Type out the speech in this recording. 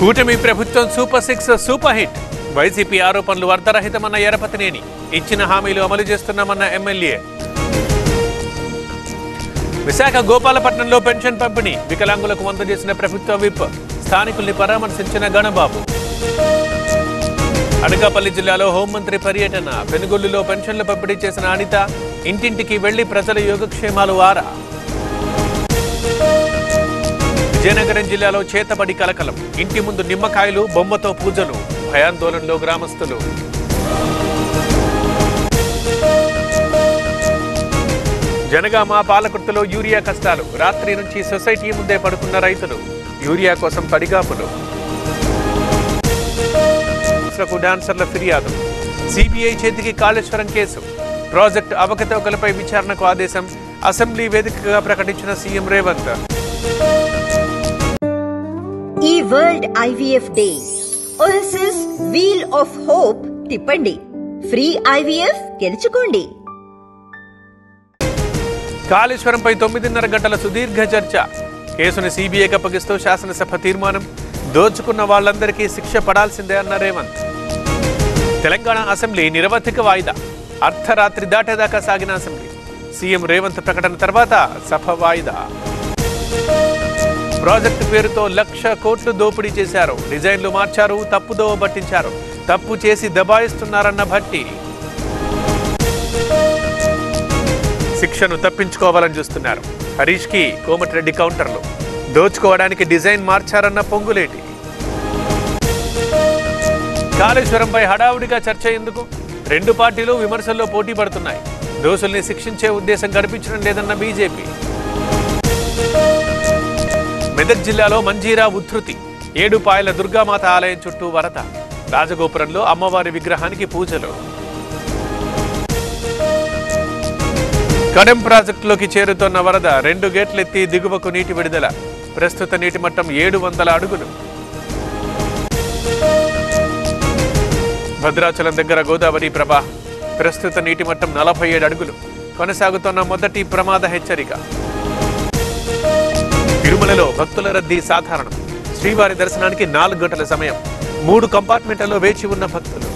కూటమి ప్రభుత్వం super 6 super hit. YCP ఆరోపణలు అర్ధరహితమన్న ఎరపతినేని. ఇచ్చిన హామీలు అమలు చేస్తున్నామన్న ఎమ్మెల్యే. విశాఖ గోపాలపట్నంలో పెన్షన్ పంపిణీ. వికలాంగులకు అందజేసిన ప్రభుత్వ విప్. స్థానికుల్ని పరామర్శించిన గణబాబు. అనకాపల్లి జిల్లాలో హోంమంత్రి పర్యటన. పెనుగొల్లులో పెన్షన్లు పంపిణీ చేసిన అనిత. ఇంటింటికి వెళ్లి ప్రజల యోగక్షేమాలు ఆరా. విజయనగరం జిల్లాలో చేతబడి కలకలం. ఇంటి ముందు నిమ్మకాయలు, బొమ్మతో పూజలు. భయాందోళనలో గ్రామస్తులు. జనగామ పాలకుర్తిలో యూరియా కష్టాలు. రాత్రి నుంచి సొసైటీ ముందే పడుకున్న రైతులు. యూరియా కోసం పడిగాపులు. డాన్సర్ల ఫిర్యాదు. సిబిఐ చేతికి కాళేశ్వరం కేసు. ప్రాజెక్టు అవకతవకలపై విచారణకు ఆదేశం. అసెంబ్లీ వేదికగా ప్రకటించిన సీఎం రేవంత్. ఈ world IVF day. OSS wheel of hope తిప్పండి. ఫ్రీ ఐవీఎఫ్ గెలుచుకోండి. కాళేశ్వరంపై 9:30 గంటల సుదీర్ఘ చర్చ. కేసును సీబీఐకి అప్పగిస్తూ శాసనసభ తీర్మానం. దోచుకున్న వాళ్లందరికీ శిక్ష పడాల్సిందే అన్న రేవంత్. తెలంగాణ అసెంబ్లీ నిరవధిక వాయిదా. అర్ధరాత్రి దాటేదాకా సాగిన అసెంబ్లీ. సీఎం రేవంత్ ప్రకటన తర్వాత సభ వాయిదా. ప్రాజెక్టు పేరుతో 1,00,000 కోట్లు దోపిడీ చేశారు. డిజైన్లు మార్చారు, తప్పుదోవ పట్టించారు. తప్పు చేసి దబాయిస్తున్నారన్న భట్టి. శిక్షను తప్పించుకోవాలని చూస్తున్నారు. హరీష్ కి కోమటిరెడ్డి కౌంటర్లు. దోచుకోవడానికి డిజైన్ మార్చారన్న పొంగులేటి. కాళేశ్వరంపై హడావుడిగా చర్చ ఎందుకు? రెండు పార్టీలు విమర్శల్లో పోటీ పడుతున్నాయి. దోషుల్ని శిక్షించే ఉద్దేశం కనిపించడం లేదన్న బీజేపీ. మెదక్ జిల్లాలో మంజీరా ఉధృతి. ఏడుపాయల దుర్గామాత ఆలయం చుట్టూ వరద. రాజగోపురంలో అమ్మవారి విగ్రహానికి పూజలు. కడెం ప్రాజెక్టులోకి చేరుతోన్న వరద. 2 గేట్లెత్తి దిగువకు నీటి విడుదల. ప్రస్తుత నీటి మట్టం 700 అడుగులు. భద్రాచలం దగ్గర గోదావరి ప్రవాహం. ప్రస్తుత నీటి మట్టం 47 అడుగులు. కొనసాగుతున్న మొదటి ప్రమాద హెచ్చరిక. తిరుమలలో భక్తుల రద్దీ సాధారణం. శ్రీవారి దర్శనానికి 4 గంటల సమయం. 3 కంపార్ట్మెంట్లలో వేచి ఉన్న భక్తులు.